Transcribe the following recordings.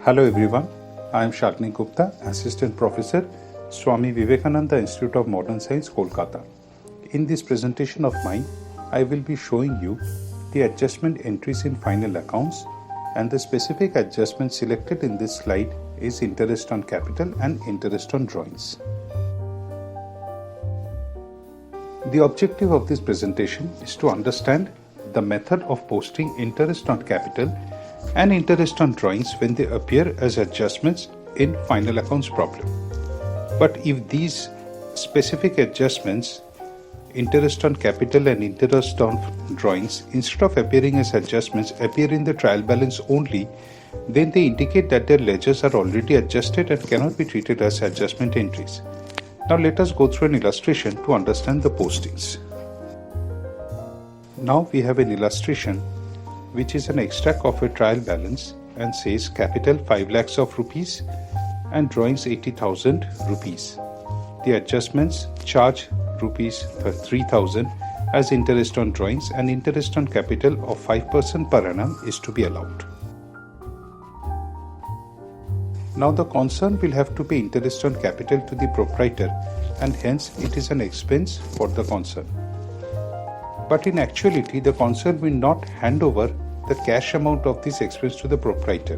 Hello everyone, I am Shagni Gupta, Assistant Professor, Swami Vivekananda Institute of Modern Science, Kolkata. In this presentation of mine, I will be showing you the adjustment entries in final accounts, and the specific adjustment selected in this slide is interest on capital and interest on drawings. The objective of this presentation is to understand the method of posting interest on capital and interest on drawings when they appear as adjustments in final accounts problem. But if these specific adjustments, interest on capital and interest on drawings, instead of appearing as adjustments, appear in the trial balance only, then they indicate that their ledgers are already adjusted and cannot be treated as adjustment entries. Now let us go through an illustration to understand the postings. Now we have an illustration which is an extract of a trial balance and says capital 5 lakhs of rupees and drawings 80,000 rupees. The adjustments charge rupees 3,000 as interest on drawings, and interest on capital of 5% per annum is to be allowed. Now the concern will have to pay interest on capital to the proprietor, and hence it is an expense for the concern. But in actuality, the concern will not hand over the cash amount of this expense to the proprietor,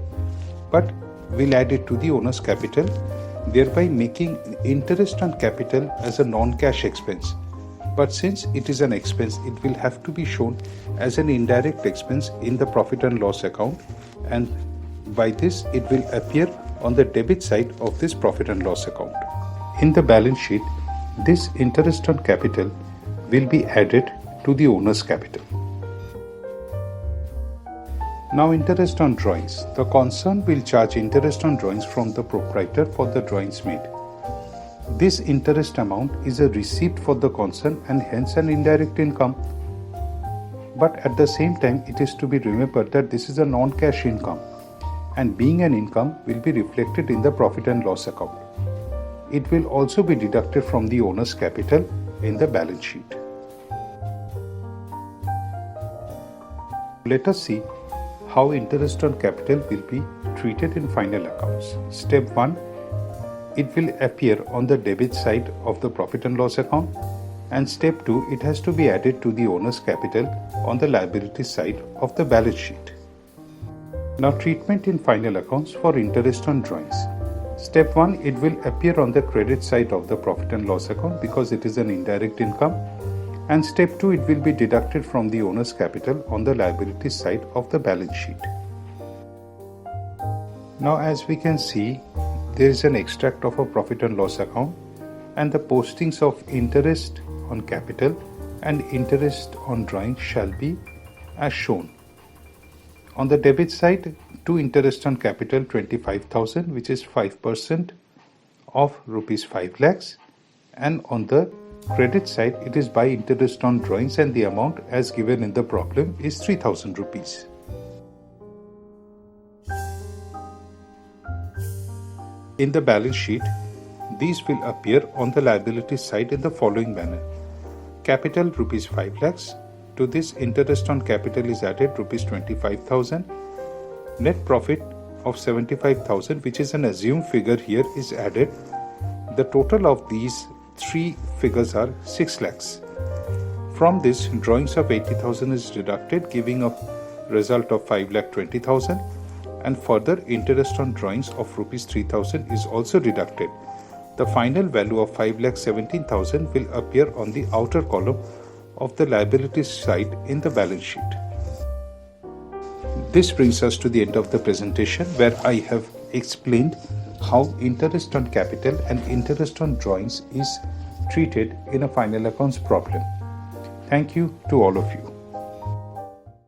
but will add it to the owner's capital, thereby making interest on capital as a non-cash expense. But since it is an expense, it will have to be shown as an indirect expense in the profit and loss account, and by this it will appear on the debit side of this profit and loss account. In the balance sheet, this interest on capital will be added to the owner's capital. Now interest on drawings. The concern will charge interest on drawings from the proprietor for the drawings made. This interest amount is a receipt for the concern and hence an indirect income. But at the same time, it is to be remembered that this is a non-cash income, and being an income will be reflected in the profit and loss account. It will also be deducted from the owner's capital in the balance sheet. Let us see how interest on capital will be treated in final accounts. Step 1, it will appear on the debit side of the profit and loss account, and step 2, it has to be added to the owner's capital on the liability side of the balance sheet. Now treatment in final accounts for interest on drawings. Step 1, it will appear on the credit side of the profit and loss account because it is an indirect income, and step 2, it will be deducted from the owner's capital on the liability side of the balance sheet. Now as we can see, there is an extract of a profit and loss account, and the postings of interest on capital and interest on drawings shall be as shown. On the debit side, to interest on capital 25,000, which is 5% of rupees 5 lakhs, and on the credit side, it is by interest on drawings, and the amount as given in the problem is 3,000 rupees. In the balance sheet, these will appear on the liability side in the following manner. Capital rupees 5 lakhs. To this, interest on capital is added rupees 25,000. Net profit of 75,000, which is an assumed figure here, is added. The total of these three figures are 6 lakhs. From this, drawings of 80,000 is deducted, giving a result of 5,20,000, and further interest on drawings of rupees 3,000 is also deducted. The final value of 5,17,000 will appear on the outer column of the liabilities side in the balance sheet. This brings us to the end of the presentation, where I have explained how interest on capital and interest on drawings is treated in a final accounts problem. Thank you to all of you.